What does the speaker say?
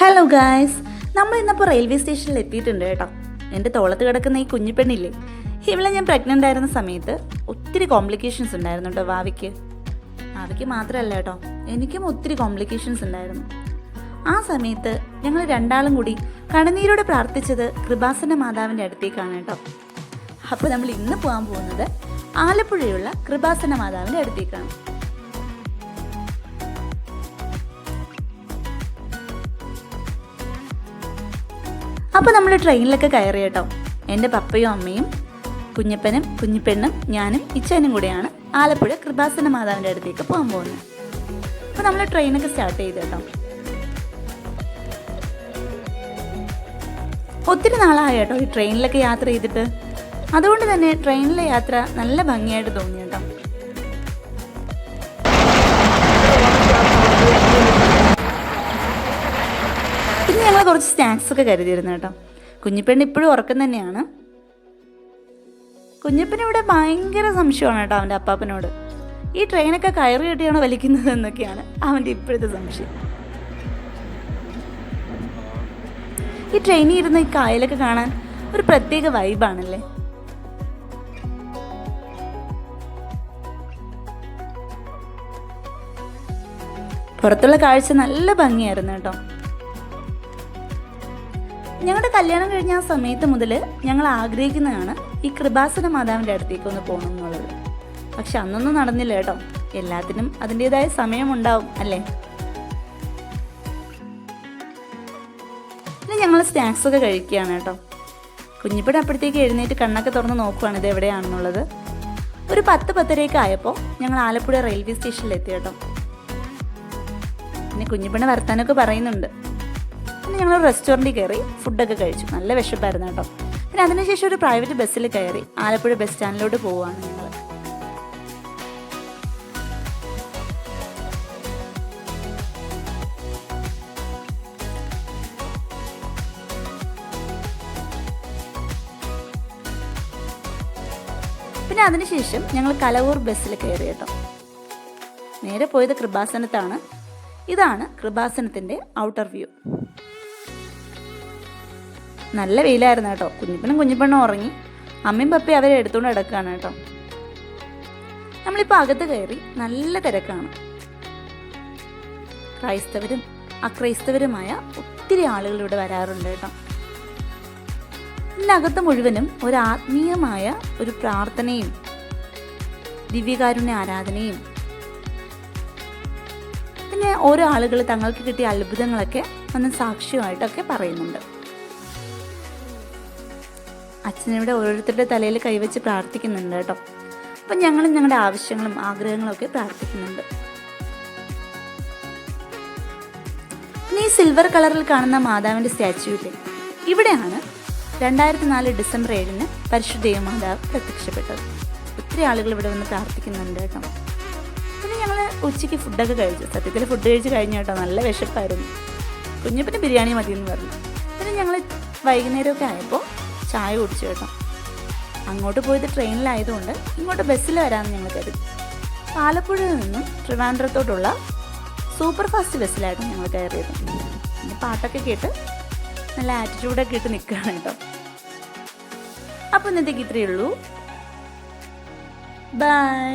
Hello guys, നമ്മൾ ഇന്നപ്പോൾ railway സ്റ്റേഷനിൽ എത്തിയിട്ടുണ്ട് കേട്ടോ. എൻ്റെ തോളത്ത് കിടക്കുന്ന ഈ കുഞ്ഞിപ്പെണ്ണില്ലേ, ഇവളെ ഞാൻ പ്രഗ്നൻ്റ് ആയിരുന്ന സമയത്ത് ഒത്തിരി കോംപ്ലിക്കേഷൻസ് ഉണ്ടായിരുന്നു കേട്ടോ. ഭാവിക്ക് മാത്രമല്ല കേട്ടോ, എനിക്കും ഒത്തിരി കോംപ്ലിക്കേഷൻസ് ഉണ്ടായിരുന്നു. ആ സമയത്ത് ഞങ്ങൾ രണ്ടാളും കൂടി കണ്ണുനീരോടെ പ്രാർത്ഥിച്ചത് കൃപാസന മാതാവിൻ്റെ അടുത്തേക്കാണ് കേട്ടോ. അപ്പോൾ നമ്മൾ ഇന്ന് പോകാൻ പോകുന്നത് ആലപ്പുഴയുള്ള കൃപാസന മാതാവിൻ്റെ അടുത്തേക്കാണ്. അപ്പോൾ നമ്മൾ ട്രെയിനിലൊക്കെ കയറി കേട്ടോ. എൻ്റെ പപ്പയും അമ്മയും കുഞ്ഞപ്പനും കുഞ്ഞിപ്പെണ്ണും ഞാനും ഇച്ചനും കൂടെയാണ് ആലപ്പുഴ കൃപാസന മാതാവിൻ്റെ അടുത്തേക്ക് പോകാൻ പോകുന്നത്. അപ്പോൾ നമ്മൾ ട്രെയിനൊക്കെ സ്റ്റാർട്ട് ചെയ്ത് കേട്ടോ. ഒത്തിരി നാളായി കേട്ടോ ഈ ട്രെയിനിലൊക്കെ യാത്ര ചെയ്തിട്ട്. അതുകൊണ്ട് തന്നെ ട്രെയിനിലെ യാത്ര നല്ല ഭംഗിയായിട്ട് തോന്നി കേട്ടോ. പിന്നെ ഞങ്ങൾ കുറച്ച് സ്നാക്സ് ഒക്കെ കരുതിയിരുന്നു കേട്ടോ. കുഞ്ഞിപ്പെണ്ണ് ഇപ്പോഴും ഉറക്കം തന്നെയാണ്. കുഞ്ഞിപ്പനിവിടെ ഭയങ്കര സംശയമാണ് കേട്ടോ അവൻ്റെ അപ്പാപ്പനോട്. ഈ ട്രെയിനൊക്കെ കയറി കെട്ടിയാണോ വലിക്കുന്നത് എന്നൊക്കെയാണ് അവൻ്റെ ഇപ്പോഴത്തെ സംശയം. ഈ ട്രെയിനിൽ ഇരുന്ന് ഈ കായലൊക്കെ കാണാൻ ഒരു പ്രത്യേക വൈബാണല്ലേ. പുറത്തുള്ള കാഴ്ച നല്ല ഭംഗിയായിരുന്നു കേട്ടോ. ഞങ്ങളുടെ കല്യാണം കഴിഞ്ഞ ആ സമയത്ത് മുതൽ ഞങ്ങൾ ആഗ്രഹിക്കുന്നതാണ് ഈ കൃപാസന മാതാവിൻ്റെ അടുത്തേക്ക് ഒന്ന് പോകണം എന്നുള്ളത്. പക്ഷെ അന്നൊന്നും നടന്നില്ല കേട്ടോ. എല്ലാത്തിനും അതിൻ്റെതായ സമയമുണ്ടാവും അല്ലേ. പിന്നെ ഞങ്ങൾ സ്നാക്സ് ഒക്കെ കഴിക്കുകയാണ് കേട്ടോ. കുഞ്ഞിപ്പടി അപ്പോഴത്തേക്ക് എഴുന്നേറ്റ് കണ്ണൊക്കെ തുറന്ന് നോക്കുവാണ് ഇത് എവിടെയാണെന്നുള്ളത്. ഒരു 10-10:30 ആയപ്പോൾ ഞങ്ങൾ ആലപ്പുഴ റെയിൽവേ സ്റ്റേഷനിലെത്തി കേട്ടോ. പിന്നെ കുഞ്ഞിപ്പണ്ണ വർത്താനൊക്കെ പറയുന്നുണ്ട്. പിന്നെ ഞങ്ങൾ റെസ്റ്റോറൻറ്റിൽ കയറി ഫുഡൊക്കെ കഴിച്ചു. നല്ല വിശപ്പായിരുന്നു കേട്ടോ. പിന്നെ അതിനുശേഷം ഒരു പ്രൈവറ്റ് ബസ്സിൽ കയറി ആലപ്പുഴ ബസ് സ്റ്റാൻഡിലോട്ട് പോവുകയാണ് ഞങ്ങൾ. പിന്നെ അതിനുശേഷം ഞങ്ങൾ കലവൂർ ബസ്സിൽ കയറി കേട്ടോ. നേരെ പോയത് കൃപാസനത്താണ്. ഇതാണ് കൃപാസനത്തിൻ്റെ ഔട്ടർ വ്യൂ. നല്ല വെയിലായിരുന്നു കേട്ടോ. കുഞ്ഞിപ്പെണ്ണും ഉറങ്ങി. അമ്മയും പപ്പയും അവരെ എടുത്തുകൊണ്ട് കിടക്കുകയാണ് കേട്ടോ. നമ്മളിപ്പോൾ അകത്ത് കയറി. നല്ല തിരക്കാണ്. ക്രൈസ്തവരും അക്രൈസ്തവരുമായ ഒത്തിരി ആളുകൾ ഇവിടെ വരാറുണ്ട് കേട്ടോ. ഇതിനകത്ത് മുഴുവനും ഒരു ആത്മീയമായ ഒരു പ്രാർത്ഥനയും ദിവ്യകാരുണ്യ ആരാധനയും പിന്നെ ഓരോ ആളുകൾ തങ്ങൾക്ക് കിട്ടിയ അത്ഭുതങ്ങളൊക്കെ വന്ന് സാക്ഷ്യമായിട്ടൊക്കെ പറയുന്നുണ്ട്. അച്ഛനിവിടെ ഓരോരുത്തരുടെ തലയിൽ കൈവച്ച് പ്രാർത്ഥിക്കുന്നുണ്ട് കേട്ടോ. അപ്പം ഞങ്ങളും ഞങ്ങളുടെ ആവശ്യങ്ങളും ആഗ്രഹങ്ങളും ഒക്കെ പ്രാർത്ഥിക്കുന്നുണ്ട്. പിന്നെ ഈ സിൽവർ കളറിൽ കാണുന്ന മാതാവിൻ്റെ സ്റ്റാച്യു ഇല്ലേ, ഇവിടെയാണ് 2004 ഡിസംബർ 7 പരിശുദ്ധ മാതാവ് പ്രത്യക്ഷപ്പെട്ടത്. ഒത്തിരി ആളുകൾ ഇവിടെ വന്ന് പ്രാർത്ഥിക്കുന്നുണ്ട് കേട്ടോ. പിന്നെ ഞങ്ങൾ ഉച്ചയ്ക്ക് ഫുഡൊക്കെ കഴിച്ചു. സത്യത്തിൽ ഫുഡ് കഴിച്ച് കഴിഞ്ഞു കേട്ടോ. നല്ല വിശപ്പായിരുന്നു. കുഞ്ഞിപ്പന് ബിരിയാണി മതിയെന്ന് പറഞ്ഞു. പിന്നെ ഞങ്ങൾ വൈകുന്നേരമൊക്കെ ആയപ്പോൾ ചായ കുടിച്ചു കേട്ടോ. അങ്ങോട്ട് പോയത് ട്രെയിനിലായതുകൊണ്ട് ഇങ്ങോട്ട് ബസ്സിൽ വരാമെന്ന് ഞങ്ങൾ കരുതി. ആലപ്പുഴയിൽ നിന്നും ട്രിവാൻഡ്രത്തോട്ടുള്ള സൂപ്പർ ഫാസ്റ്റ് ബസ്സിലായിരുന്നു ഞങ്ങൾ കയറിയത്. പിന്നെ പാട്ടൊക്കെ കേട്ട് നല്ല ആറ്റിറ്റ്യൂഡൊക്കെ ഇട്ട് നിൽക്കുകയാണ് കേട്ടോ. അപ്പോൾ ഇന്നത്തേക്ക് ഇത്രയേ ഉള്ളൂ. ബൈ.